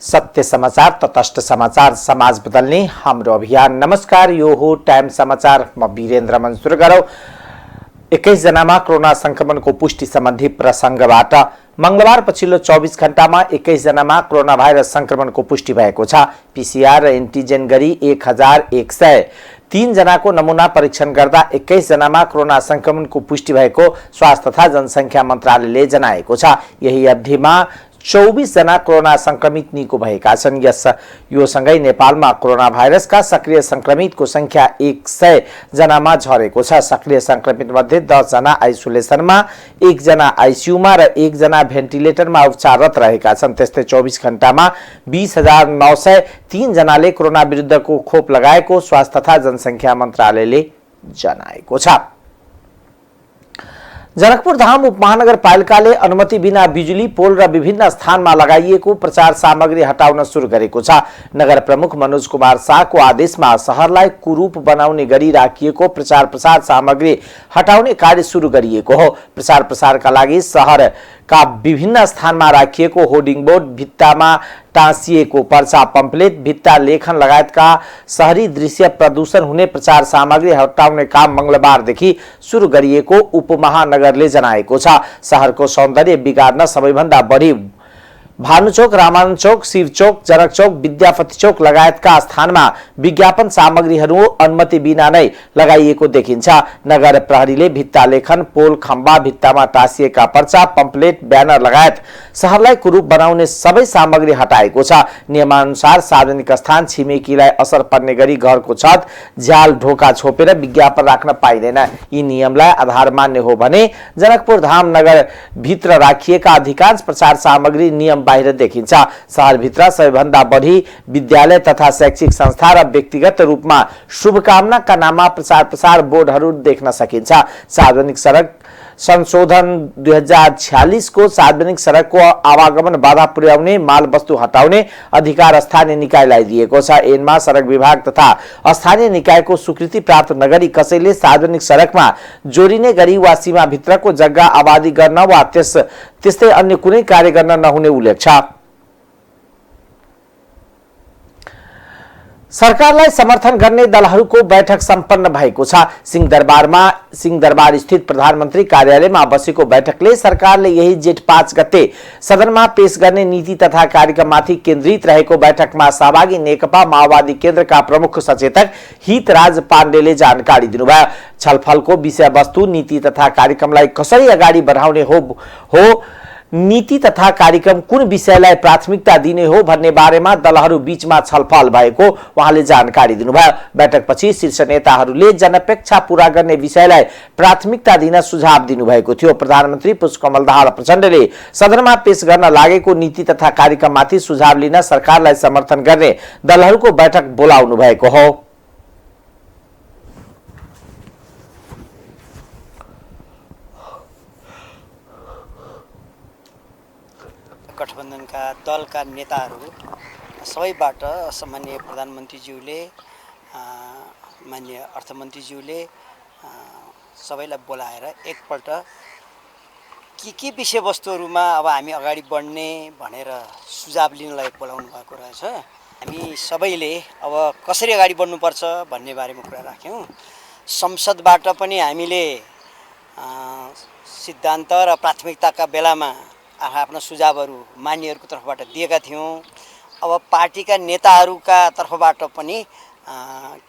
सत्य समाचार तटस्थ समाचार समाज बदल्ने हाम्रो अभियान। नमस्कार, यो हो टाइम समाचार। म वीरेन्द्र मन्सुर गरौँ। 21 जनामा कोरोना संक्रमणको पुष्टि सम्बन्धी प्रसंगबाट मंगलबार पछिल्लो 24 घण्टामा 21 जनामा कोरोना भाइरस संक्रमणको पुष्टि भएको छ। पीसीआर र एन्टिजेन गरी 1103 जनाको नमुना परीक्षण गर्दा 21 जनामा कोरोना संक्रमणको पुष्टि भएको स्वास्थ्य तथा जनसंख्या मन्त्रालयले जनाएको छ। यही अवधिमा 24 जना कोरोना संक्रमित निको भएका छन्। यो सँगै नेपालमा कोरोना भाइरसका सक्रिय संक्रमितको संख्या 100 जनामा झरेको छ। सक्रिय संक्रमित मध्ये 10 जना आइसोलेसनमा, 1 जना आइसियुमा र 1 जना भेन्टिलेटरमा उपचाररत रहेका छन्। त्यस्तै 24 घण्टामा 20,903 जनाले कोरोना विरुद्धको खोप लगाएको स्वास्थ्य तथा जनसंख्या मन्त्रालयले जनाएको छ। जनकपुर धाम उपमहानगरपालिकाले अनुमति बिना बिजुली पोल र विभिन्न स्थानमा लगाइएको प्रचार सामग्री हटाउन सुरु गरेको छ। नगर प्रमुख मनोज कुमार शाहको आदेशमा शहरलाई कुरूप बनाउने गरी राखिएको प्रचार प्रसार सामग्री हटाउने कार्य सुरु गरिएको हो। प्रचार प्रसारका लागि शहरका विभिन्न स्थानमा राखिएको होर्डिङ बोर्ड, भित्तामा टाँसिएको पर्चा पम्पलेट, भित्ता लेखन लगायतका शहरी दृश्य प्रदूषण हुने प्रचार सामग्री हटाउने काम मंगलबारदेखि सुरु गरिएको उपमहानगरले जनाएको छ। शहरको सौन्दर्य बिगार्न सबैभन्दा बढी भानुचोक, रामानन्द चोक, शिवचोक, जनक चोक, विद्यापति चोक लगायतका स्थानमा विज्ञापन सामग्रीहरू अनुमति बिना नै लगाइएको देखिन्छ। नगर प्रहरीले भित्ता लेखन, पोल, खम्बा, भित्तामा टाँसिएका पर्चा, पम्पलेट, ब्यानर लगायत शहरलाई कुरूप बनाउने सबै सामग्री हटाएको छ। नियमानुसार सार्वजनिक स्थान, छिमेकीलाई असर पर्ने गरी घरको छत, झ्याल, ढोका छोपेर विज्ञापन राख्न पाइँदैन। यी नियमलाई आधार मान्य हो भने जनकपुर धाम नगर भित्र राखिएका अधिकांश प्रचार सामग्री नियम बाहिर देखिन्छ। शहरभित्र सबैभन्दा बढी विद्यालय तथा शैक्षिक संस्था र व्यक्तिगत रूपमा शुभकामनाका नाममा प्रचार प्रसार बोर्डहरू देख्न सकिन्छ। सार्वजनिक सडक संशोधन 2046 को सार्वजनिक सडकको आवागमन बाधा पुर्याउने, माल वस्तु हटाउने अधिकार स्थानीय निकायलाई दिएको छ। ऐनमा सडक विभाग तथा स्थानीय निकायको स्वीकृति प्राप्त नगरी कसैले सार्वजनिक सडकमा जोडिने गरी वा सीमाभित्रको जग्गा आबादी गर्न वा त्यस्तै अन्य कुनै कार्य गर्न नहुने उल्लेख छ। सरकारलाई समर्थन गर्ने दलहरूको बैठक सम्पन्न भएको छ। सिंहदरबार स्थित प्रधानमन्त्री कार्यालयमा बसेको बैठकले सरकारले यही जेठ 5 गते सदनमा पेश गर्ने नीति तथा कार्यक्रममाथि केन्द्रित रहेको बैठकमा सहभागी नेकपा माओवादी केन्द्रका प्रमुख सचेतक हितराज पाण्डेले जानकारी दिनुभयो। छलफलको विषयवस्तु नीति तथा कार्यक्रमलाई कसरी अगाडि बढाउने हो नीति तथा कार्यक्रम कुन विषयलाई प्राथमिकता दिने हो भन्ने बारेमा दलहरू बीचमा छलफल भएको उहाँले जानकारी दिनुभयो। बैठकपछि शीर्ष नेताहरूले जनअपेक्षा पूरा गर्ने विषयलाई प्राथमिकता दिन सुझाव दिनुभएको थियो। प्रधानमन्त्री पुष्पकमल दाहाल प्रचण्डले सदनमा पेश गर्न लागेको नीति तथा कार्यक्रममाथि सुझाव लिन सरकारलाई समर्थन गर्ने दलहरूको बैठक बोलाउनु भएको हो। गठबन्धनका दलका नेताहरू सबैबाट सम्माननीय प्रधानमन्त्रीज्यूले, माननीय अर्थमन्त्रीज्यूले सबैलाई बोलाएर एकपल्ट के विषयवस्तुहरूमा अब हामी अगाडि बढ्ने भनेर सुझाव लिनलाई बोलाउनु भएको रहेछ। हामी सबैले अब कसरी अगाडि बढ्नुपर्छ भन्ने बारेमा कुरा राख्यौँ। संसदबाट पनि हामीले सिद्धान्त र प्राथमिकताका बेलामा आफ्ना सुझावहरू मान्यहरूको तर्फबाट दिएका थियौँ। अब पार्टीका नेताहरूका तर्फबाट पनि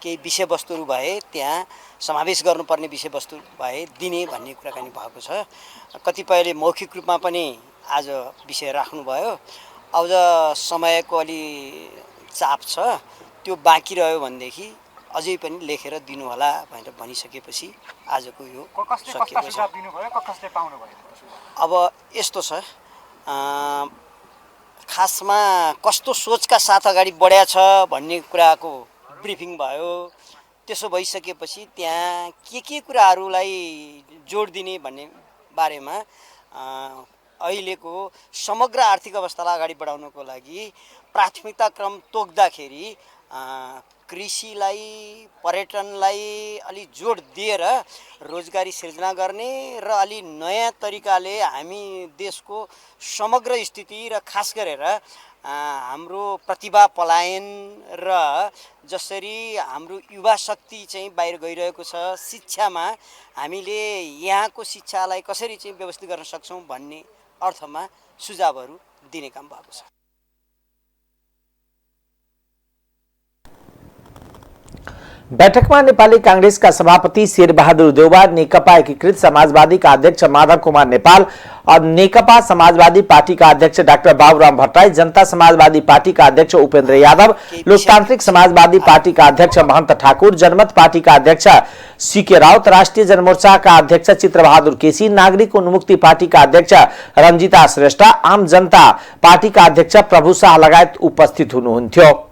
केही विषयवस्तुहरू भए त्यहाँ समावेश गर्नुपर्ने विषयवस्तु भए दिने भन्ने कुराकानी भएको छ। कतिपयले मौखिक रूपमा पनि आज विषय राख्नुभयो। अझ समयको अलि चाप छ, त्यो बाँकी रह्यो भनेदेखि अझै पनि लेखेर दिनुहोला भनेर भनिसकेपछि आजको यो सकिएको छ। अब यस्तो छ, खासमा कस्तो सोचका साथ अगाडि बढ्या छ भन्ने कुराको ब्रिफिङ भयो। त्यसो भइसकेपछि त्यहाँ के कुराहरूलाई जोड दिने भन्ने बारेमा अहिलेको समग्र आर्थिक अवस्थालाई अगाडि बढाउनको लागि प्राथमिकता क्रम तोक्दाखेरि कृषिलाई, पर्यटनलाई अलि जोड दिएर रोजगारी सिर्जना गर्ने र अलि नयाँ तरिकाले हामी देशको समग्र स्थिति र खास गरेर हाम्रो प्रतिभा पलायन र जसरी हाम्रो युवा शक्ति चाहिँ बाहिर गइरहेको छ, शिक्षामा हामीले यहाँको शिक्षालाई कसरी चाहिँ व्यवस्थित गर्न सक्छौँ भन्ने अर्थमा सुझावहरू दिने काम भएको छ। बैठकमा नेपाली कांग्रेसका सभापति शेरबहादुर देउवा, नेकपा एकीकृत समाजवादीका अध्यक्ष माधव कुमार नेपाल और नेकपा समाजवादी पार्टीका अध्यक्ष डाक्टर बाबुराम भट्टराई, जनता समाजवादी पार्टीका अध्यक्ष उपेन्द्र यादव, लोकतान्त्रिक समाजवादी पार्टीका अध्यक्ष महन्त ठाकुर, जनमत पार्टीका अध्यक्ष सीके राउत, राष्ट्रिय जनमोर्चाका अध्यक्ष चित्रबहादुर केसी, नागरिक उन्मुक्ति पार्टीका अध्यक्ष रञ्जिता श्रेष्ठ, आम जनता पार्टीका अध्यक्ष प्रभु शाह लगायत उपस्थित हुनुहुन्थ्यो।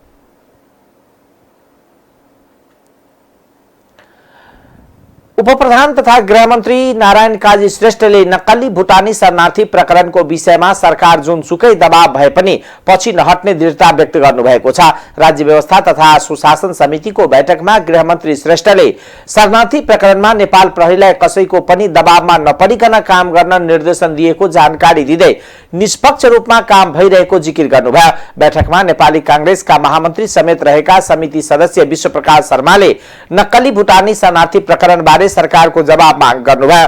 उपप्रधान तथा गृहमन्त्री नारायण काजी श्रेष्ठले नक्कली भुटानी शरणार्थी प्रकरणको विषयमा सरकार जुनसुकै दबाव भए पनि पछि नहट्ने दृढता व्यक्त गर्नुभएको छ। राज्य व्यवस्था तथा सुशासन समितिको बैठकमा गृहमन्त्री श्रेष्ठले शरणार्थी प्रकरणमा नेपाल प्रहरीलाई कसैको पनि दबावमा नपरिकन काम गर्न निर्देशन दिएको जानकारी दिँदै निष्पक्ष रूपमा काम भइरहेको जिकिर गर्नुभयो। बैठकमा नेपाली कांग्रेसका महामन्त्री समेत रहेका समिति सदस्य विश्वप्रकाश शर्माले नक्कली भुटानी शरणार्थी प्रकरण बारे सरकारको जवाब माग गर्नुभयो।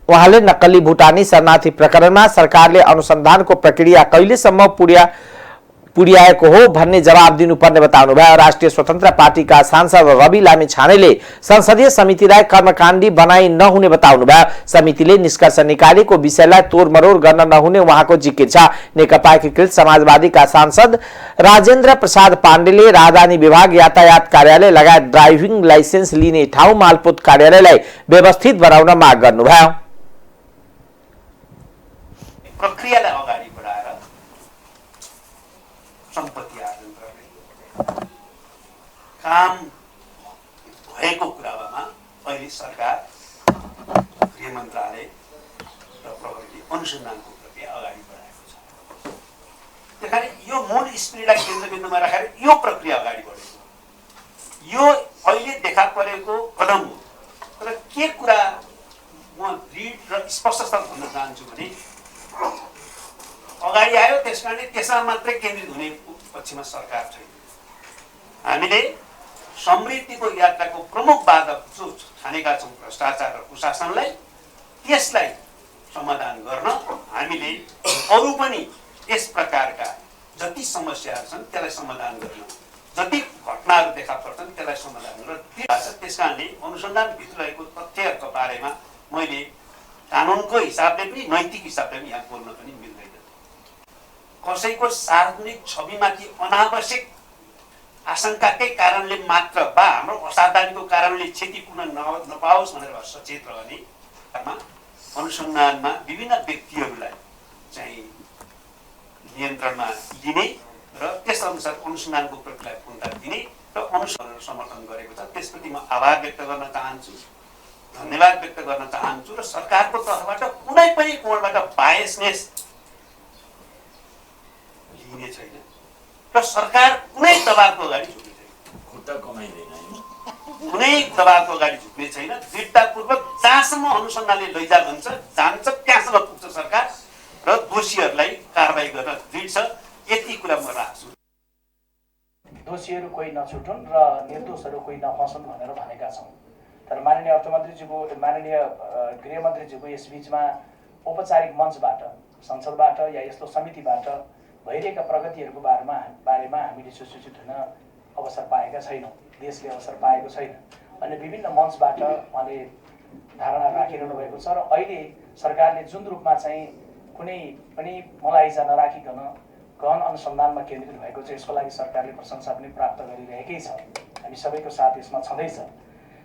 उहाँले नक्कली भुटानी शरणार्थी प्रकरणमा सरकारले अनुसन्धानको प्रक्रिया कहिलेसम्म पुर्याएको हो भन्ने जवाब दिनुपर्ने बताउनुभयो। राष्ट्रिय स्वतन्त्र पार्टीका सांसद रवि लामिछानेले संसदीय समितिलाई कर्मकाण्डी बनाई नहुने बताउनुभयो। समितिले निष्कर्ष निकालेको विषयलाई तोडमरोड गर्न नहुने उहाँको जिकिर छ। नेकपा एकीकृत समाजवादीका सांसद राजेन्द्र प्रसाद पाण्डेले राजधानी विभाग, यातायात कार्यालय लगायत ड्राइभिङ लाइसेन्स लिने ठाउँ, मालपोत कार्यालयलाई व्यवस्थित बनाउन माग गर्नुभयो। प्रक्रियालाई अगाडि बढाएर सम्पत्ति आर्जन गर्ने काम भएको कुरामा अहिले सरकार, गृह मन्त्रालय र प्रहरीले अनुसन्धानको प्रक्रिया अगाडि बढाएको छ। त्यही कारण यो मूल स्पिरिटलाई केन्द्रबिन्दुमा राखेर यो प्रक्रिया अगाडि बढेको, यो अहिले देखा परेको कदम हो। तर के कुरा म दृढ र स्पष्टता भन्न चाहन्छु भने अगाडि आयो, त्यसकारणले त्यसमा मात्रै केन्द्रित हुने पक्षमा सरकार छैन। हामीले समृद्धिको यात्राको प्रमुख बाधक जो ठानेका छौँ भ्रष्टाचार र कुशासनलाई, त्यसलाई समाधान गर्न हामीले अरू पनि यस प्रकारका जति समस्याहरू छन् त्यसलाई समाधान गर्न, जति घटनाहरू देखा पर्छन् त्यसलाई समाधान गर्न। त्यसकारणले अनुसन्धानभित्र रहेको तथ्यहरूको बारेमा मैले कानुनको हिसाबले पनि नैतिक हिसाबले पनि यहाँ बोल्न पनि मिल्दैन। कसैको सार्वजनिक छविमाथि अनावश्यक आशंकाकै कारणले मात्र वा हाम्रो असावधानीको कारणले क्षति पुग्न नपाओस् भनेर सचेत रहने, अनुसन्धानमा विभिन्न व्यक्तिहरूलाई चाहिँ नियन्त्रणमा लिने र त्यस अनुसार अनुसन्धानको प्रक्रियालाई पूर्णता दिने र अनुसन्धान समर्थन गरेको छ। त्यसप्रति म आभार व्यक्त गर्न चाहन्छु, धन्यवाद व्यक्त गर्न चाहन्छु र सरकारको तर्फबाट कुनै पनि कोणबाट बायसनेस लिने छैन र सरकार कुनै दबावको अगाडि झुक्ने छैन, खुट्टा कमाइँदैन, कुनै दबावको अगाडि झुक्ने छैन। दृढतापूर्वक जहाँसम्म अनुसन्धानले लैजा भन्छ जान्छ त्यहाँसम्म पुग्छ सरकार र दोषीहरूलाई कारबाही गर्न दृढ छ। यति कुरा म राख्छु। दोषीहरू कोही नछुटुन् र निर्दोषहरू कोही नफसुन् भनेर भनेका छौँ। तर माननीय अर्थमन्त्रीज्यूको, माननीय गृहमन्त्रीज्यूको यसबीचमा औपचारिक मञ्चबाट, संसदबाट या यस्तो समितिबाट भइरहेका प्रगतिहरूको बारेमा हामीले सुसूचित हुन अवसर पाएका छैनौँ, देशले अवसर पाएको छैन। अनि विभिन्न मञ्चबाट उहाँले धारणा राखिरहनु भएको छ र अहिले सरकारले जुन रूपमा चाहिँ कुनै पनि मलाइजा नराखिकन गहन अनुसन्धानमा केन्द्रित भएको छ, यसको लागि सरकारले प्रशंसा पनि प्राप्त गरिरहेकै छ। हामी सबैको साथ यसमा छँदैछ।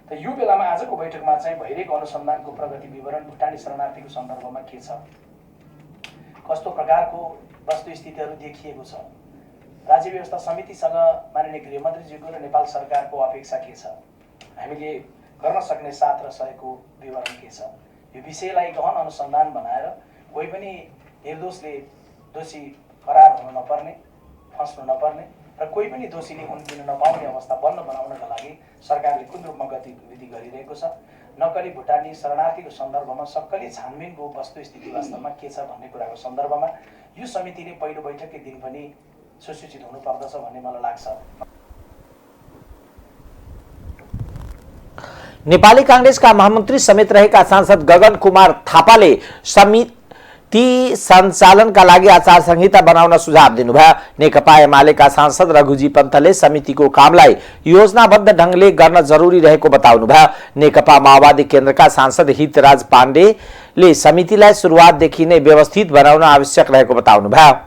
त यो बेलामा आजको बैठकमा चाहिँ भइरहेको अनुसन्धानको प्रगति विवरण भुटानी शरणार्थीको सन्दर्भमा के छ, कस्तो प्रकारको वस्तुस्थितिहरू देखिएको छ, राज्य व्यवस्था समितिसँग माननीय गृहमन्त्रीज्यूको र नेपाल सरकारको अपेक्षा के छ, हामीले गर्न सक्ने साथ र सहयोगको विवरण के छ, यो विषयलाई गहन अनुसन्धान बनाएर कोही पनि निर्दोषले दोषी फरार हुन नपर्ने, फस्नु नपर्ने र कोही पनि दोषीले उम्किन नपाउने अवस्था बनाउनका लागि सरकारले कुन रूपमा गतिविधि गरिरहेको छ। नक्कली भुटानी शरणार्थीको सन्दर्भमा सक्कली छानबिनको वस्तुस्थिति वास्तवमा के छ भन्ने कुराको सन्दर्भमा यो समितिले पहिलो बैठककै दिन पनि सुसूचित हुनुपर्दछ भन्ने मलाई लाग्छ। नेपाली कांग्रेसका महामन्त्री समेत रहेका सांसद गगन कुमार थापाले समिति सञ्चालनका लागि आचार संहिता बनाउन सुझाव दिनुभयो। नेकपा एमालेका सांसद रघुजी पन्तले समितिको कामलाई योजनाबद्ध ढंगले गर्न जरुरी रहेको बताउनुभयो। नेकपा माओवादी केन्द्रका सांसद हितराज पाण्डेले समितिलाई सुरुवातदेखि नै व्यवस्थित बनाउन आवश्यक रहेको बताउनुभयो।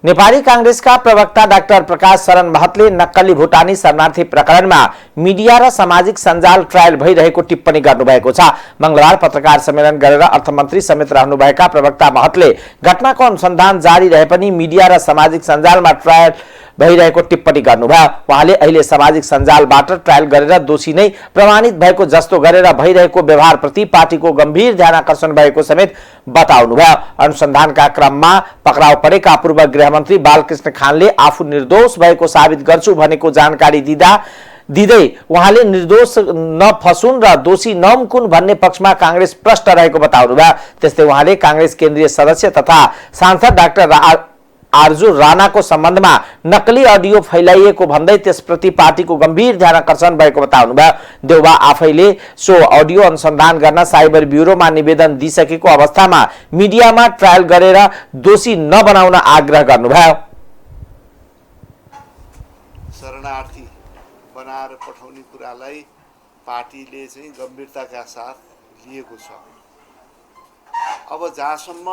नेपाली कांग्रेसका प्रवक्ता डाक्टर प्रकाश शरण महतले नक्कली भुटानी शरणार्थी प्रकरणमा मिडिया र सामाजिक सञ्जाल ट्रायल भइरहेको टिप्पणी गर्नुभएको छ। मंगलबार पत्रकार सम्मेलन गरेर अर्थमन्त्री समेत रहनुभएका प्रवक्ता महतले घटनाको अनुसन्धान जारी रहे पनि मिडिया र सामाजिक सञ्जालमा ट्रायल भइरहेको टिप्पणी गर्नुभयो। उहाँले अहिले सामाजिक सञ्जालबाट ट्रायल गरेर दोषी नै प्रमाणित भएको जस्तो गरेर भइरहेको व्यवहारप्रति पार्टीको गम्भीर ध्यानकर्षण भएको समेत बताउनुभयो। अनुसन्धानका क्रममा पक्राउ परेका पूर्व गृहमन्त्री बालकृष्ण खानले आफू निर्दोष भएको साबित गर्छु भनेको जानकारी दिँदै उहाँले निर्दोष नफसुन् र दोषी नहुन् भन्ने पक्षमा कांग्रेस प्रष्ट रहेको बताउनुभयो। त्यस्तै उहाँले कांग्रेस केन्द्रीय सदस्य तथा सांसद डाक्टर आर्जु राणाको सम्बन्धमा नक्कली अडियो फैलाइएको भन्दै त्यसप्रति पार्टीको गम्भीर ध्यानकर्षण भएको बताउनुभयो। देउबा आफैले सो अडियो अनुसन्धान गर्न साइबर ब्युरोमा निवेदन दिइसकेको अवस्थामा मिडियामा ट्रायल गरेर दोषी नबनाउन आग्रह गर्नुभयो। शरणार्थी बनाएर पठाउने कुरालाई पार्टीले चाहिँ गम्भीरताका साथ लिएको छ। अब जहाँसम्म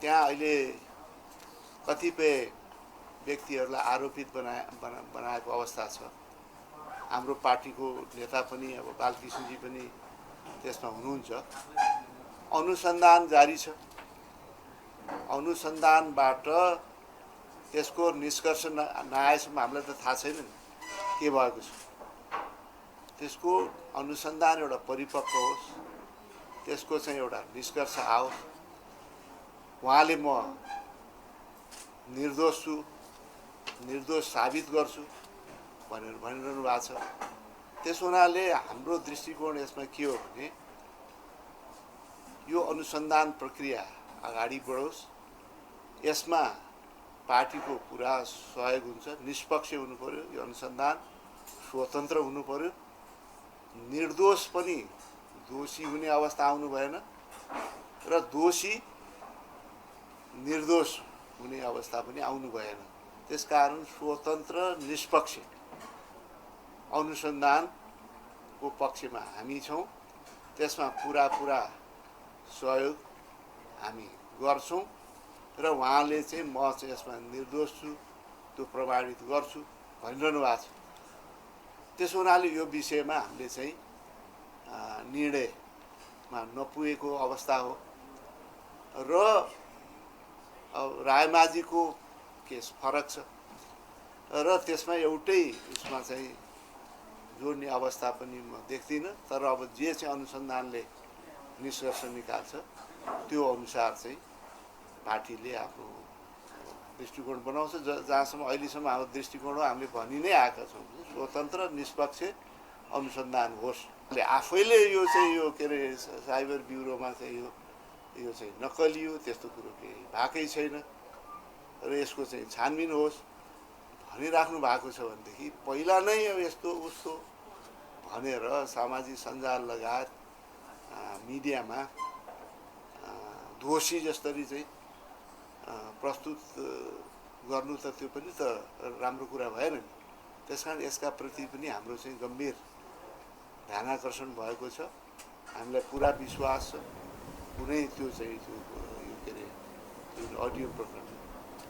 त्यहाँ अहिले कतिपय व्यक्तिहरूलाई आरोपित बनाएको अवस्था छ। हाम्रो पार्टीको नेता पनि अब बालकृष्णजी पनि त्यसमा हुनुहुन्छ। अनुसन्धान जारी छ। अनुसन्धानबाट त्यसको निष्कर्ष नआएसम्म हामीलाई त थाहा छैन के भएको छ। त्यसको अनुसन्धान एउटा परिपक्व होस्, त्यसको चाहिँ एउटा निष्कर्ष आओस्। उहाँले म निर्दोष छु, निर्दोष साबित गर्छु भनेर भनिरहनु भएको छ। त्यस हुनाले हाम्रो दृष्टिकोण यसमा के हो भने यो अनुसन्धान प्रक्रिया अगाडि बढोस्, यसमा पार्टीको पुरा सहयोग हुन्छ। निष्पक्ष हुनु पर्यो यो अनुसन्धान, स्वतन्त्र हुनु पर्यो। निर्दोष पनि दोषी हुने अवस्था आउनु भएन र दोषी निर्दोष हुने अवस्था पनि आउनु भएन। त्यसकारण स्वतन्त्र निष्पक्ष अनुसन्धानको पक्षमा हामी छौँ। त्यसमा पुरा सहयोग हामी गर्छौँ र उहाँले चाहिँ म चाहिँ यसमा निर्दोष छु, त्यो प्रमाणित गर्छु भनिरहनु भएको छ। त्यसो हुनाले यो विषयमा हामीले चाहिँ निर्णयमा नपुगेको अवस्था हो र रायमाझीको केस फरक छ र त्यसमा एउटै उसमा चाहिँ जोड्ने अवस्था पनि म देख्दिनँ। तर अब जे चाहिँ अनुसन्धानले निष्कर्ष निकाल्छ त्यो अनुसार चाहिँ पार्टीले आफ्नो दृष्टिकोण बनाउँछ। जहाँसम्म अहिलेसम्म हाम्रो दृष्टिकोण हो, हामीले भनि नै आएका छौँ स्वतन्त्र निष्पक्ष अनुसन्धान होस्। आफैले यो चाहिँ यो के अरे साइबर ब्युरोमा चाहिँ यो चाहिँ नक्कली हो त्यस्तो कुरो केही भएकै छैन र यसको चाहिँ छानबिन होस् भनिराख्नु भएको छ भनेदेखि पहिला नै अब यस्तो उस्तो भनेर सामाजिक सञ्जाल लगायत मिडियामा दोषी जसरी चाहिँ प्रस्तुत गर्नु त त्यो पनि त राम्रो कुरा भएन नि। त्यसकारण यसका प्रति पनि हाम्रो चाहिँ गम्भीर ध्यानाकर्षण भएको छ। हामीलाई पुरा विश्वास छ कुनै त्यो चाहिँ त्यो के अरे जुन अडियो प्रकरण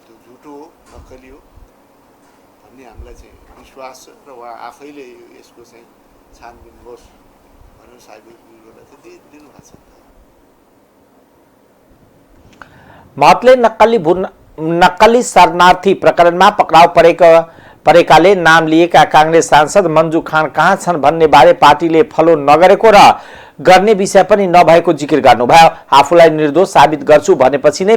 त्यो झुटो हो, नक्कली हो भन्ने हामीलाई चाहिँ विश्वास छ र उहाँ आफैले यसको चाहिँ छानबिन होस् भनेर साइबर ब्युरोलाई चाहिँ दिनुभएको छ। महतले नक्कली शरणार्थी प्रकरणमा पक्राउ परेकाले नाम लिएका कांग्रेस सांसद मन्जु खान कहाँ छन् भन्ने बारे पार्टीले फलो नगरेको र गर्ने विषय पनि नभएको जिकिर गर्नुभयो। आफूलाई निर्दोष साबित गर्छु भनेपछि नै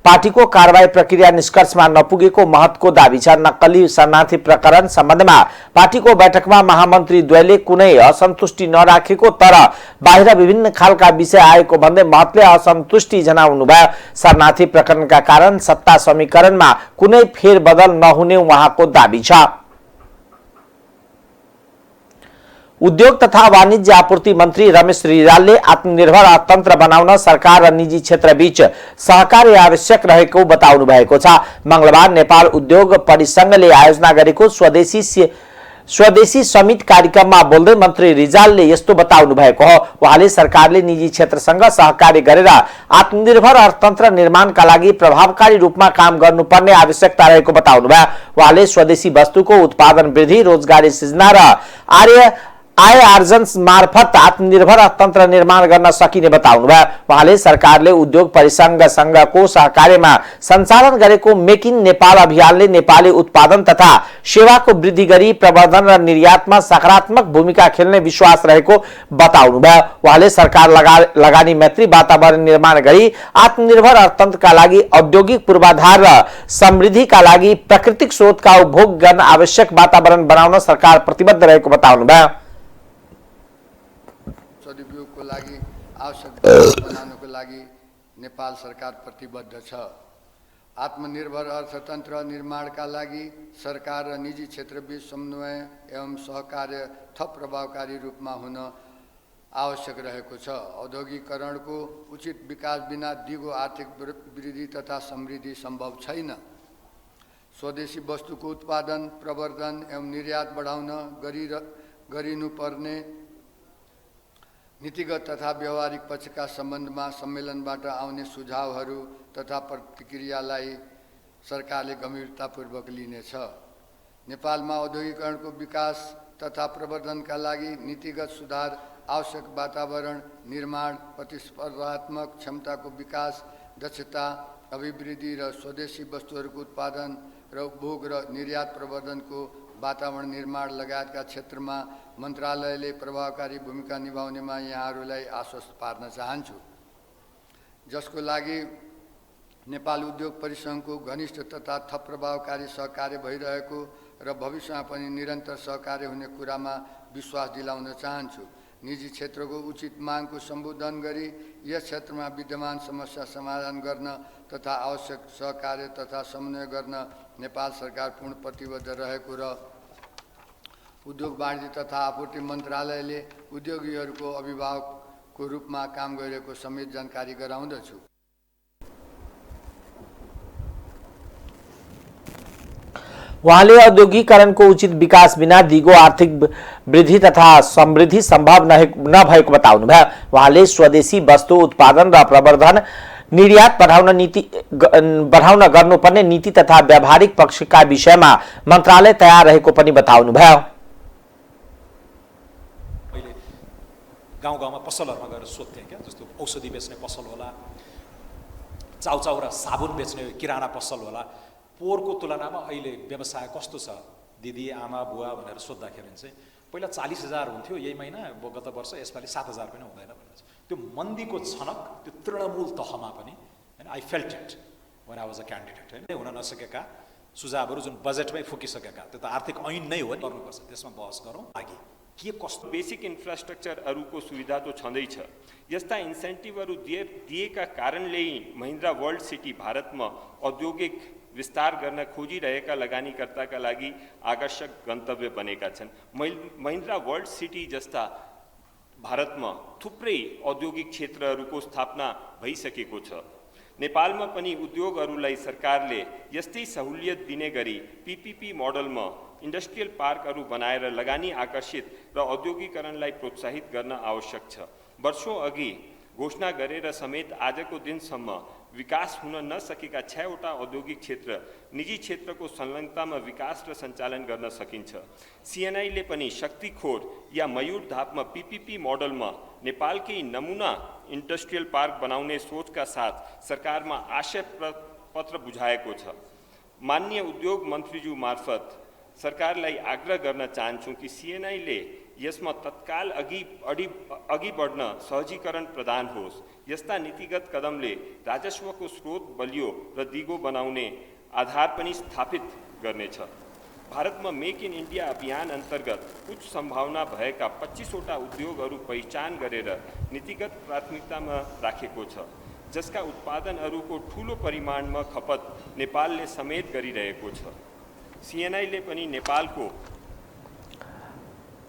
पार्टीको कारबाही प्रक्रिया निष्कर्षमा नपुगेको महतको दाबी छ। नक्कली शरणार्थी प्रकरण सम्बन्धमा पार्टीको बैठकमा महामन्त्री द्वयले कुनै असन्तुष्टि नराखेको तर बाहिर विभिन्न खालका विषय आएको भन्दै महतले असन्तुष्टि जनाउनु भयो। शरणार्थी प्रकरणका कारण सत्ता समीकरणमा कुनै फेरबदल नहुने उहाँको दाबी छ। उद्योग तथा वाणिज्य आपूर्ति मन्त्री रमेश रिजालले आत्मनिर्भर अर्थतन्त्र बनाउन सरकार र निजी क्षेत्रबीच सहकार्य आवश्यक रहेको बताउनु भएको छ। मंगलबार नेपाल उद्योग परिसंघले आयोजना गरेको स्वदेशी समिट कार्यक्रममा बोल्दै मन्त्री रिजालले यस्तो बताउनु भएको हो। उहाँले सरकारले निजी क्षेत्रसँग सहकार्य गरेर आत्मनिर्भर अर्थतन्त्र निर्माणका लागि प्रभावकारी रूपमा काम गर्नुपर्ने आवश्यकता रहेको बताउनु भयो। उहाँले स्वदेशी वस्तुको उत्पादन वृद्धि, रोजगारी सृजना र आय आर्जन मार्फत आत्मनिर्भर अर्थतन्त्र निर्माण गर्न सकिने बताउनु भयो। उहाँले सरकारले उद्योग परिसंघसँगको सहकार्यमा सञ्चालन गरेको मेक इन नेपाल अभियानले नेपाली उत्पादन तथा सेवाको वृद्धि गरी प्रवर्धन र निर्यातमा सकारात्मक भूमिका खेल्ने विश्वास रहेको बताउनु भयो। उहाँले सरकार लगानी मैत्री वातावरण निर्माण गरी आत्मनिर्भर अर्थतन्त्रका लागि औद्योगिक पूर्वाधार र समृद्धिका लागि प्राकृतिक स्रोतका उपभोग गर्न आवश्यक वातावरण बनाउन सरकार प्रतिबद्ध रहेको बताउनु भयो। सदुपयोगको लागि आवश्यक बनाउनको लागि नेपाल सरकार प्रतिबद्ध छ। आत्मनिर्भर अर्थतन्त्र निर्माणका लागि सरकार र निजी क्षेत्रबीच समन्वय एवं सहकार्य थप प्रभावकारी रूपमा हुन आवश्यक रहेको छ। औद्योगिकरणको उचित विकास बिना दिगो आर्थिक वृद्धि तथा समृद्धि सम्भव छैन। स्वदेशी वस्तुको उत्पादन, प्रवर्धन एवं निर्यात बढाउन गरिनुपर्ने नीतिगत तथा व्यावहारिक पक्षका सम्बन्धमा सम्मेलनबाट आउने सुझावहरू तथा प्रतिक्रियालाई सरकारले गम्भीरतापूर्वक लिनेछ। नेपालमा औद्योगिकरणको विकास तथा प्रवर्धनका लागि नीतिगत सुधार, आवश्यक वातावरण निर्माण, प्रतिस्पर्धात्मक क्षमताको विकास, दक्षता अभिवृद्धि र स्वदेशी वस्तुहरूको उत्पादन र उपभोग र निर्यात प्रवर्धनको वातावरण निर्माण लगायतका क्षेत्रमा मन्त्रालयले प्रभावकारी भूमिका निभाउनेमा यहाँहरूलाई आश्वस्त पार्न चाहन्छु, जसको लागि नेपाल उद्योग परिसंघको घनिष्ठ तथा थप प्रभावकारी सहकार्य भइरहेको र भविष्यमा पनि निरन्तर सहकार्य हुने कुरामा विश्वास दिलाउन चाहन्छु। निजी क्षेत्रको उचित मागको सम्बोधन गरी यस क्षेत्रमा विद्यमान समस्या समाधान गर्न तथा आवश्यक सहकार्य तथा समन्वय गर्न नेपाल सरकार पूर्ण प्रतिबद्ध रहेको र उद्योग वाणिज्य तथा आपूर्ति मन्त्रालयले उद्योगीहरूको अभिभावकको रूपमा काम गरिरहेको समेत जानकारी गराउँदछु। उहाँले औद्योगिकरणको उचित विकास बिना दिगो आर्थिक वृद्धि तथा समृद्धि सम्भव नभएको बताउनु भयो। उहाँले स्वदेशी वस्तु उत्पादन र प्रवर्धन, निर्यात बढाउन गर्नुपर्ने नीति तथा व्यावहारिक पक्षका विषयमा मन्त्रालय तयार रहेको पनि बताउनु भयो। गाउँ-गाउँमा पसलहरुमा गएर सोध्थे क्या, जस्तो औषधि बेच्ने पसल होला, चाउचाउ र साबुन बेच्ने किराना पसल होला, पोहोरको तुलनामा अहिले व्यवसाय कस्तो छ दिदी, आमा, बुवा भनेर सोद्धाखेरि चाहिँ पहिला 40,000 हुन्थ्यो यही महिना, गत वर्ष यसपालि 7,000 पनि हुँदैन भनेर त्यो मन्दीको छनक त्यो तृणमूल तहमा पनि हैन, I felt it when I was a candidate. हैन, हुन नसकेका सुझावहरू जुन बजेटमै फुकिसकेका त्यो त आर्थिक ऐन नै हो नि, गर्नुपर्छ, त्यसमा बहस गरौँ। लागि के कस्तो बेसिक इन्फ्रास्ट्रक्चरहरूको सुविधा त छँदैछ। यस्ता इन्सेन्टिभहरू दिएका कारणले महिन्द्रा वर्ल्ड सिटी भारतमा औद्योगिक विस्तार गर्न खोजिरहेका लगानीकर्ताका लागि आकर्षक गन्तव्य बनेका छन्। महिन्द्रा वर्ल्ड सिटी जस्ता भारतमा थुप्रै औद्योगिक क्षेत्रहरूको स्थापना भइसकेको छ। नेपालमा पनि उद्योगहरूलाई सरकारले यस्तै सहुलियत दिने गरी पीपीपी मोडलमा इन्डस्ट्रियल पार्कहरू बनाएर लगानी आकर्षित र औद्योगिकरणलाई प्रोत्साहित गर्न आवश्यक छ। वर्षौं अघि घोषणा गरेर समेत आजको दिनसम्म विकास हुन नसकेका 6वटा औद्योगिक क्षेत्र निजी क्षेत्रको संलग्नतामा विकास र सञ्चालन गर्न सकिन्छ। सीएनआईले पनि शक्तिखोर या मयूरधापमा पीपीपी मोडलमा नेपालकै नमुना इन्डस्ट्रियल पार्क बनाउने सोचका साथ सरकारमा आशय पत्र बुझाएको छ। माननीय उद्योग मन्त्रीज्यू मार्फत सरकारलाई आग्रह गर्न चाहन्छौँ कि सीएनआईले यसमा तत्काल अघि बढ्न सहजीकरण प्रदान होस्। यस्ता नीतिगत कदमले राजस्वको स्रोत बलियो र दिगो बनाउने आधार पनि स्थापित गर्नेछ। भारतमा मेक इन इन्डिया अभियान अन्तर्गत उच्च सम्भावना भएका 25वटा उद्योगहरू पहिचान गरेर नीतिगत प्राथमिकतामा राखेको छ, जसका उत्पादनहरूको ठूलो परिमाणमा खपत नेपालले समेत गरिरहेको छ। सीएनआईले पनि नेपालको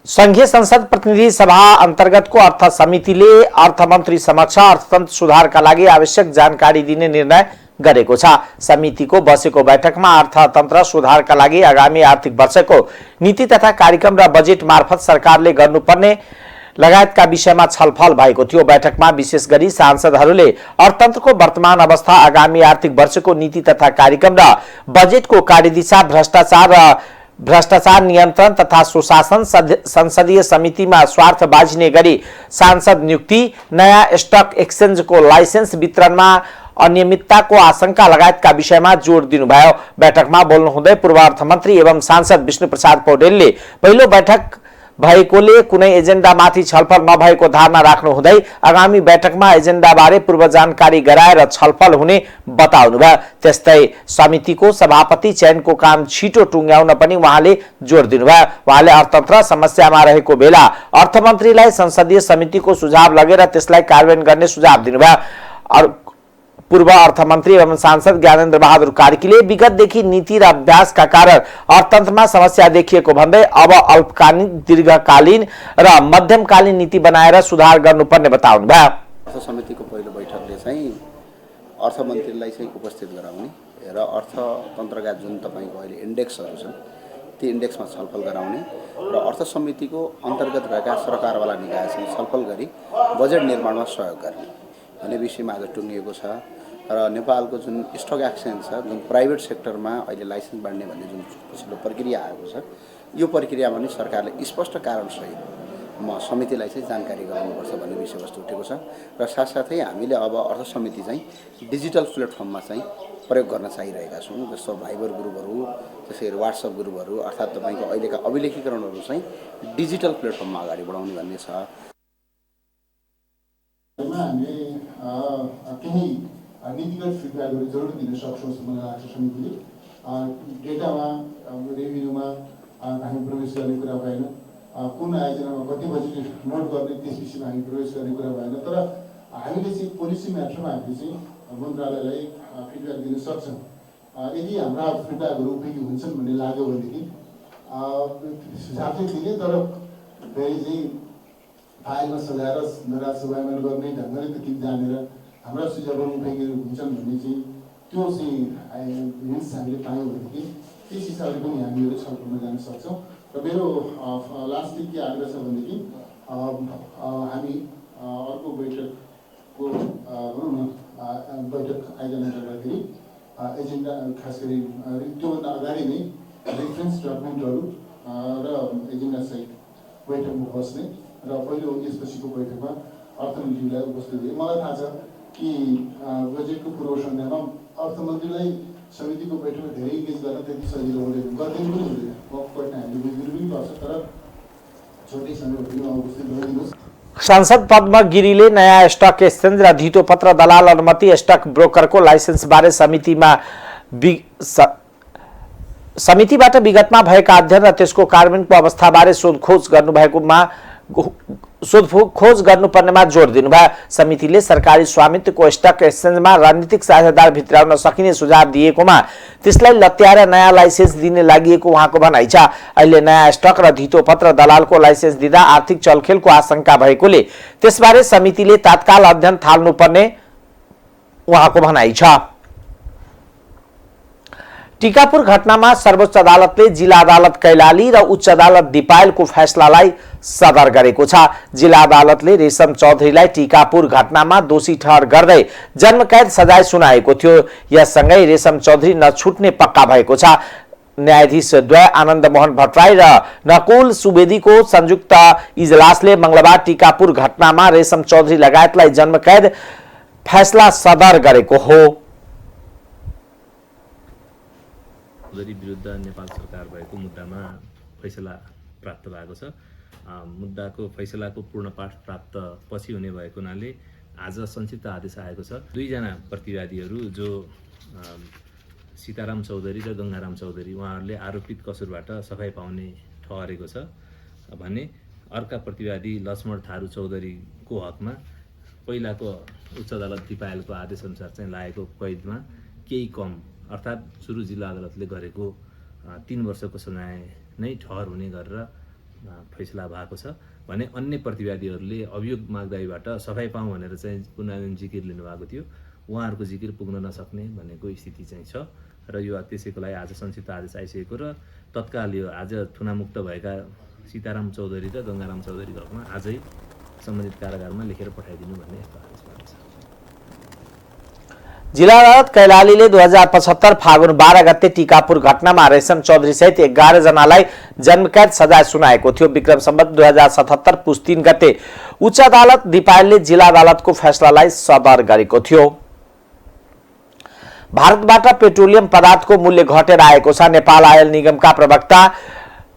संघीय संसद प्रतिनिधि सभा अन्तर्गतको अर्थ समितिले अर्थमन्त्री समक्ष अर्थतन्त्र सुधारका लागि आवश्यक जानकारी दिने निर्णय गरेको छ। समितिको बसेको बैठकमा अर्थतन्त्र सुधारका लागि आगामी आर्थिक वर्षको नीति तथा कार्यक्रम र बजेट मार्फत सरकारले गर्नुपर्ने लगायतका विषयमा छलफल भएको थियो। बैठकमा विशेष गरी सांसदहरूले अर्थतन्त्रको वर्तमान अवस्था, आगामी आर्थिक वर्षको नीति तथा कार्यक्रम र बजेटको कार्यदिशा, भ्रष्टाचार नियन्त्रण तथा सुशासन, संसदीय समितिमा स्वार्थ बाझिने गरी सांसद नियुक्ति, नयाँ स्टक एक्सचेन्जको लाइसेन्स वितरणमा अनियमितताको आशंका लगायतका विषयमा जोड दिनुभयो। बैठकमा बोल्नुहुँदै पूर्व अर्थमन्त्री एवं सांसद विष्णु प्रसाद पौडेलले पहिलो बैठक भएकोले कुनै एजेन्डामाथि छलफल नभएको धारणा राख्नुहुँदै आगामी बैठकमा एजेन्डाबारे पूर्व जानकारी गराएर छलफल हुने बताउनुभयो। त्यस्तै समितिको सभापति चयनको काम छिटो टुङ्ग्याउन पनि उहाँले जोड दिनुभयो। उहाँले अर्थतन्त्र समस्यामा रहेको बेला अर्थमन्त्रीलाई संसदीय समितिको सुझाव लगेर त्यसलाई कार्यान्वयन गर्ने सुझाव दिनुभयो। पूर्व अर्थमन्त्री एवं सांसद ज्ञानेन्द्र बहादुर कार्कीले विगतदेखि नीति र अभ्यासका कारण अर्थतन्त्रमा समस्या देखिएको भन्दै अब अल्पकालीन, दीर्घकालीन र मध्यमकालीन नीति बनाएर सुधार गर्नुपर्ने बताउनुभयो। अर्थ समितिको पहिलो बैठकले चाहिँ अर्थमन्त्रीलाई चाहिँ उपस्थित गराउने र अर्थतन्त्रका जुन तपाईँको अहिले इन्डेक्सहरू छन् ती इन्डेक्समा छलफल गराउने र अर्थ समितिको अन्तर्गत रहेका सरकारवाला निकायसँग छलफल गरी बजेट निर्माणमा सहयोग गर्ने भन्ने विषयमा आज टुङ्गिएको छ। र नेपालको जुन स्टक एक्सचेन्ज छ, जुन प्राइभेट सेक्टरमा अहिले लाइसेन्स बाँड्ने भन्ने जुन पछिल्लो प्रक्रिया आएको छ, यो प्रक्रियामा पनि सरकारले स्पष्ट कारणसहित समितिलाई चाहिँ जानकारी गराउनुपर्छ भन्ने विषयवस्तु उठेको छ। र साथसाथै हामीले अब अर्थ समिति चाहिँ डिजिटल प्लेटफर्ममा चाहिँ प्रयोग गर्न चाहिरहेका छौँ। जस्तो भाइबर ग्रुपहरू, त्यसै गरी वाट्सएप ग्रुपहरू, अर्थात् तपाईँको अहिलेका अभिलेखीकरणहरू चाहिँ डिजिटल प्लेटफर्ममा अगाडि बढाउने भन्ने छ। केही नीतिगत फिडब्याकहरू जरुर दिन सक्छौँ जस्तो मलाई लाग्छ। समितिले डेटामा, रेभिन्यूमा हामी प्रवेश गर्ने कुरा भएन, कुन आयोजनामा कति बजेट नोट गर्ने त्यस विषयमा हामी प्रवेश गर्ने कुरा भएन। तर हामीले चाहिँ पोलिसी म्याटरमा हामीले चाहिँ मन्त्रालयलाई फिडब्याक दिन सक्छौँ। यदि हाम्रा फिडब्याकहरू उपयोगी हुन्छन् भन्ने लाग्यो भनेदेखि सुझाव चाहिँ दिने, तर धेरै चाहिँ फाइलमा सजाएर नराजसभामा गर्ने ढङ्गले त गीत जानेर हाम्रा सुझावहरू उपयोगी हुन्छन् भन्ने चाहिँ त्यो चाहिँ हिन्ट्स हामीले पायौँ भनेदेखि त्यस हिसाबले पनि हामीहरू छलफलमा जान सक्छौँ। र मेरो लास्ट के आग्रह छ भनेदेखि हामी अर्को बैठकको भनौँ न बैठक आयोजना गर्दाखेरि एजेन्डा खास गरी त्योभन्दा अगाडि नै रेफरेन्स डकुमेन्टहरू र एजेन्डा सहित बैठकमा बस्ने र पहिलो यसपछिको बैठकमा अर्थमन्त्रीलाई उपस्थित हुने। मलाई थाहा छ कि बजेटको पूर्व सन्ध्यामा अर्थमन्त्रीलाई समितिको बैठकमा धेरै इङ्गेज गर्न त्यति सजिलो हुँदैन, गरिदिनु पनि हुँदैन, पटना हामीले बुझिदिनु पनि पर्छ। तर छोटै समयमा उपस्थित भइदिनुहोस्। सांसद पद्म गिरीले नयाँ स्टक एक्सचेन्ज र धितोपत्र दलाल अनुमति स्टक ब्रोकरको लाइसेन्सबारे समितिबाट विगतमा भएका अध्ययन र त्यसको कार्यान्वयनको अवस्थाबारे सोधखोज गर्नुपर्नेमा जोड दिनुभयो। समितिले सरकारी स्वामित्वको स्टक एक्सचेन्जमा राजनीतिक साझेदार भित्राउन सकिने सुझाव दिएकोमा त्यसलाई लत्याएर नयाँ लाइसेन्स दिने लागि उहाँको भनाइ छ। अहिले नयाँ स्टक र धितोपत्र दलालको लाइसेन्स दिँदा आर्थिक चलखेलको आशंका भएकोले त्यसबारे समितिले तत्काल अध्ययन थाल्नुपर्ने उहाँको भनाइ छ। टिकापुर घटनामा सर्वोच्च अदालतले जिल्ला अदालत कैलाली र उच्च अदालत दिपायलको फैसलालाई सदर गरेको छ। जिल्ला अदालतले रेशम चौधरीलाई टिकापुर घटनामा दोषी ठहर गर्दै जन्मकैद सजाय सुनाएको थियो। यससँगै रेशम चौधरी नछुट्ने पक्का भएको छ। न्यायाधीश द्वय आनन्द मोहन भट्टराई र नकुल सुवेदीको संयुक्त इजलासले मंगलबार टिकापुर घटनामा रेशम चौधरी लगायतलाई जन्मकैद फैसला सदर गरेको हो। विरुद्ध नेपाल सरकार भएको मुद्दामा फैसला प्राप्त भएको छ मुद्दाको फैसलाको पूर्ण पाठ प्राप्त पछि हुने भएको हुनाले आज संक्षिप्त आदेश आएको छ। दुईजना प्रतिवादीहरू जो सीताराम चौधरी र गङ्गाराम चौधरी उहाँहरूले आरोपित कसुरबाट सफाई पाउने ठहरेको छ भने अर्का प्रतिवादी लक्ष्मण थारू चौधरीको हकमा पहिलाको उच्च अदालत दिपायलको आदेशअनुसार चाहिँ लागेको कैदमा केही कम अर्थात् सुरु जिल्ला अदालतले गरेको 3 वर्षको सजाय नै ठहर हुने गरेर फैसला भएको छ भने अन्य प्रतिवादीहरूले अभियोग माग्दाबाट सफाई पाऊँ भनेर चाहिँ कुनै जिकिर लिनुभएको थियो, उहाँहरूको जिकिर पुग्न नसक्ने भनेको स्थिति चाहिँ छ र यो त्यसैको लागि आज संक्षिप्त आदेश आइसकेको र तत्काल यो आज थुनामुक्त भएका सीताराम चौधरी र गङ्गाराम चौधरीको हकमा आजै सम्बन्धित कारागारमा लेखेर पठाइदिनु भन्ने यस्तो आदेश भएको छ। जिल्ला अदालत कैलालीले 2075 फागुन 12 गते टीकापुर घटनामा रेशम चौधरी सहित 11 जनालाई जन्मकैद सजाय सुनाएको थियो। विक्रम सम्वत 2077 पुस 3 गते उच्च अदालत दिपायलले जिल्ला अदालतको फैसलालाई सदर गरेको थियो। भारतबाट पेट्रोलियम पदार्थको मूल्य घटेर आएको छ। नेपाल आयल निगमका प्रवक्ता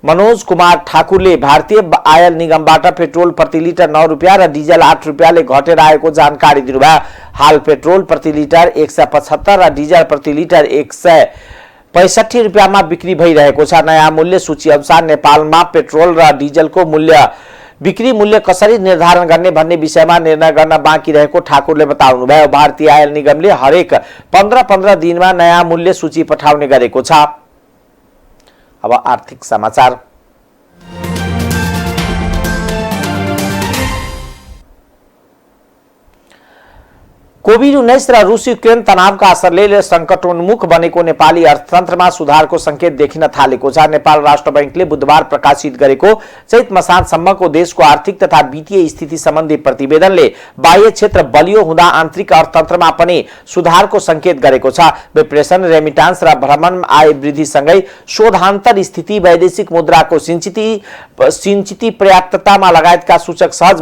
मनोज कुमार ठाकुरले भारतीय आयल निगमबाट पेट्रोल प्रति लिटर 9 रुपियाँ र डिजल 8 रुपियाँले घटेर आएको जानकारी दिनुभयो। हाल पेट्रोल प्रति लिटर 175 र डिजल प्रति लिटर 165 रुपियाँमा बिक्री भइरहेको छ। नयाँ मूल्य सूची अनुसार नेपालमा पेट्रोल र डिजलको बिक्री मूल्य कसरी निर्धारण गर्ने भन्ने विषयमा निर्णय गर्न बाँकी रहेको ठाकुरले बताउनुभयो। भारतीय आयल निगमले हरेक 15-15 दिनमा नयाँ मूल्य सूची पठाउने गरेको छ। अब आर्थिक समाचार। कोभिड-19 र रूस युक्रेन तनावका असरले संकटोन्मुख बनेको नेपाली अर्थतन्त्रमा सुधारको संकेत देखिन थालेको छ। नेपाल राष्ट्र बैंकले बुधबार प्रकाशित गरेको चैत मसान्तसम्मको देशको आर्थिक तथा वित्तीय स्थिति सम्बन्धी प्रतिवेदनले बाह्य क्षेत्र बलियो हुँदा आन्तरिक अर्थतन्त्रमा पनि सुधारको संकेत गरेको छ। विप्रेषण, रेमिटान्स र भ्रमण आय वृद्धिसँगै शोधान्तर स्थिति, वैदेशिक मुद्राको सिंचित पर्याप्ततामा लगायतका सूचक सहज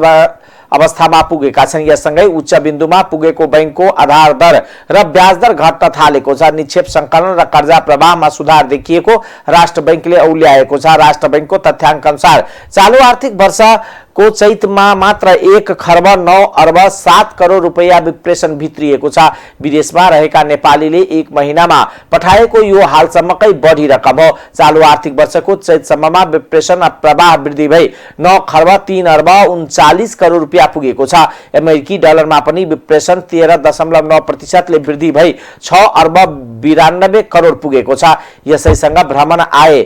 अवस्थामा पुगेका छन्। यससँगै उच्च बिन्दुमा पुगेको बैंकको आधार दर र ब्याज दर घट्न थालेको छ। निक्षेप संकलन र कर्जा प्रवाहमा सुधार देखिएको राष्ट्र बैंकले औल्याएको छ। राष्ट्र बैंकको तथ्याङ्क अनुसार चालू आर्थिक वर्षको चैतमा मात्र 1 खर्ब 9 अर्ब 7 करोड रुपैयाँ विप्रेषण भित्रिएको छ। विदेशमा रहेका नेपालीले एक महिनामा पठाएको यो हालसम्मकै बढी रकम हो। चालू आर्थिक वर्षको चैतसम्ममा विप्रेषण प्रवाह वृद्धि भई 9 खर्ब 3 अर्ब 39 करोड रुपैयाँ पुगेको छ। अमेरिकी डलरमा पनि विप्रेषण 13.9% ले वृद्धि भई 6 अर्ब 92 करोड पुगेको छ। यसैसँग भ्रमण आय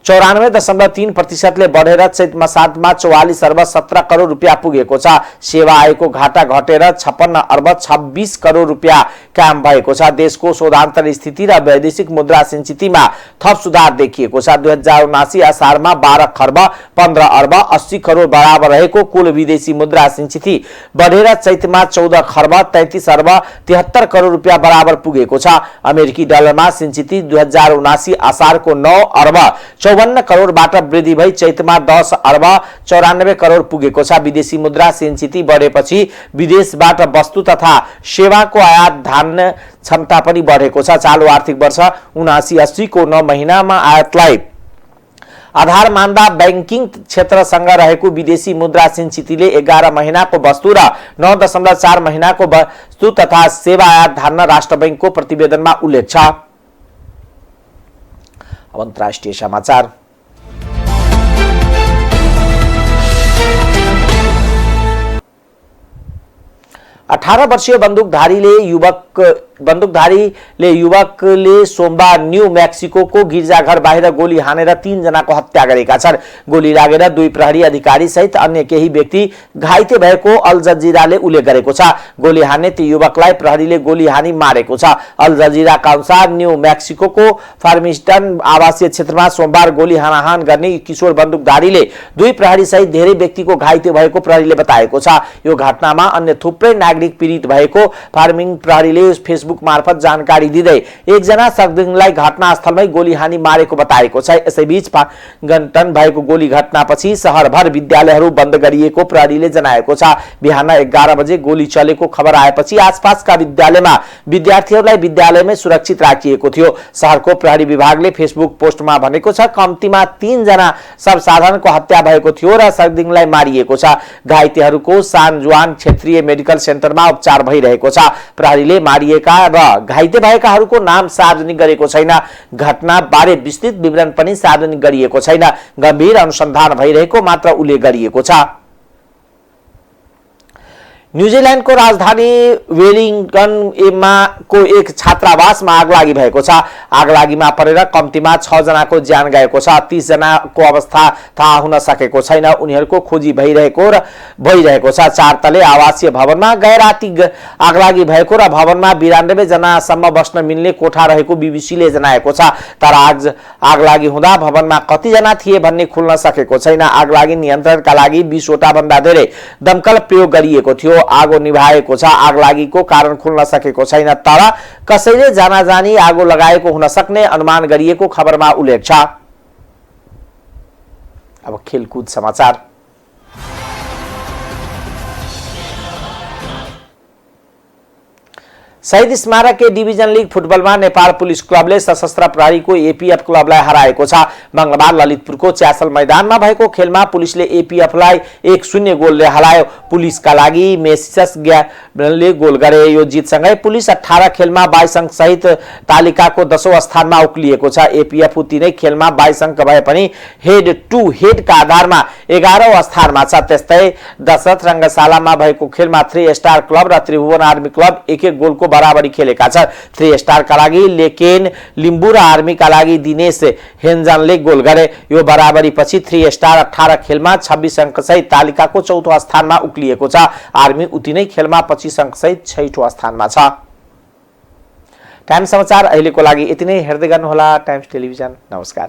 94.3% ले बढेर चैत मसान्तमा 44 अर्ब 17 करोड रुपैयाँ पुगेको छ। सेवा आयको घाटा घटेर 56 अर्ब 26 करोड रुपैयाँ कायम भएको छ। देशको शोधान्तर स्थिति र वैदेशिक मुद्रा सिंचितमा थप सुधार देखिएको छ। 2079 असारमा 12 खर्ब 15 अर्ब 80 करोड बराबर रहेको कुल विदेशी मुद्रा सिंचित बढेर चैतमा 14 खर्ब 33 अर्ब 73 करोड रुपैयाँ बराबर पुगेको छ। अमेरिकी डलरमा सिंचित 2079 असारको 9 अर्ब 54 करोडबाट वृद्धि भई चैतमा 10 अर्ब 94 करोड पुगेको छ। विदेशी मुद्रा सिंचित बढेपछि विदेशबाट वस्तु तथा सेवाको आयात धान्न क्षमता पनि बढेको छ। चालू आर्थिक वर्ष 79-80 को 9 महिनामा आयातलाई आधार मान्दा बैंकिङ क्षेत्रसँग रहेको विदेशी मुद्रा सिंचितले 11 महिनाको वस्तु र 9.4 महिनाको वस्तु तथा सेवा आयात धान्न राष्ट्र बैंकको प्रतिवेदनमा उल्लेख छ। अब अन्तर्राष्ट्रिय समाचार। अठारह वर्षीय बन्दुकधारीले युवकले सोमबार न्यू मेक्सिको गिर्जाघर बाहिर गोली हानेर 3 जनाको हत्या गरेका छन्। गोली लागेर 2 प्रहरी अधिकारी सहित अन्य केही व्यक्ति घाइते भएको अल जजिराले उल्लेख गरेको छ। गोली हान्ने ती युवकलाई प्रहरीले गोली हानी मारेको छ। अल जजिराका अनुसार न्यू मेक्सिको फार्मिस्टन आवासीय क्षेत्रमा सोमबार गोली हानाहान गर्ने किशोर बन्दुकधारीले 2 प्रहरी सहित धेरै व्यक्तिको घाइते भएको प्रहरीले बताएको छ। यो घटनामा अन्य थुप्रै नागरिक पीडित भएको फार्मिङ प्रहरीले फेसबुक फेसबुक मार्फत जानकारी दिँदै एकजना सक्दिङलाई घटनास्थलमै गोली हानी मारेको बताएको छ। यसैबीच गन्टन भएको गोली घटनापछि शहरभर विद्यालयहरू बन्द गरिएको प्रहरीले जनाएको छ। बिहान 11 बजे गोली चलेको खबर आएपछि आसपासका विद्यालयमा विद्यार्थीहरूलाई विद्यालयमै सुरक्षित राखिएको थियो। शहरको प्रहरी विभागले फेसबुक पोस्टमा भनेको छ कम्तीमा 3 जना सबसाधारणको हत्या भएको थियो र सक्दिङलाई मारिएको छ। घाइतेहरूको सानजुआन क्षेत्रीय मेडिकल सेन्टरमा उपचार भइरहेको छ। प्रहरीले मारिएका र घाइते भएकाहरूको नाम सार्वजनिक गरेको छैन। घटना बारे विस्तृत विवरण पनि सार्वजनिक गरिएको छैन। गम्भीर अनुसन्धान भइरहेको मात्र उल्लेख गरिएको छ। न्युजिल्यान्डको राजधानी वेलिङ्गटनमा को एक छात्रावासमा आगलागी भएको छ। आगलागीमा परेर कम्तीमा 6 जनाको ज्यान गएको छ। 30 जनाको अवस्था थाहा हुन सकेको छैन। उनीहरूको खोजी भइरहेको छ। 4 तले आवासीय भवनमा गैराती आगलागी भएको र भवनमा 92 जनासम्म बस्न मिल्ने कोठा रहेको बीबीसीले जनाएको छ। तर आगलागी हुँदा भवनमा कति जना थिए भन्ने खुल्न सकेको छैन। आगलागी नियन्त्रणका लागि 20 वटा भन्दा धेरै दमकल प्रयोग गरिएको थियो। आगो निभाएको छ। आगलागीको कारण खुल्न सकेको छैन, तर कसैले जानाजानी आगो लगाएको हुन सक्ने अनुमान गरिएको खबरमा उल्लेख छ। अब खेलकुद समाचार। शहीद स्मारक के डिभिजन लीग फुटबलमा नेपाल पुलिस क्लबले सशस्त्र प्रहरीको एपीएफ क्लबलाई हराएको छ। मंगलबार ललितपुरको च्यासल मैदानमा भएको खेलमा पुलिसले एपीएफलाई 1-0 गोलले हरायो। पुलिसका लागि मेसिसस ग्याले गोल गरे। यो जितसँगै पुलिस 18 खेलमा 22 अङ्क सहित तालिकाको 10औं स्थानमा उक्लिएको छ। एपीएफ उति खेलमा 22 अङ्क भए पनि हेड टु हेडका आधारमा 11औं स्थानमा छ। त्यस्तै दशरथ रंगशालामा भएको खेलमा 3 स्टार क्लब र त्रिभुवन आर्मी क्लब 1-1 गोलको बराबरी खेलेका छन्। 3 स्टार का लागि लेकेन लिम्बू र आर्मी का लागि दिनेश हेन्जनले गोल गरे। यो बराबरी पछि 3 स्टार 18 खेलमा 26 अङ्क सहित तालिकाको 4औं स्थानमा उक्लिएको छ। आर्मी उति नै खेलमा 25 अङ्क सहित 6औं स्थानमा छ। टाइम्स समाचार अहिलेको लागि यति नै। हेर्दै गर्नुहोला टाइम्स टेलिभिजन। नमस्कार।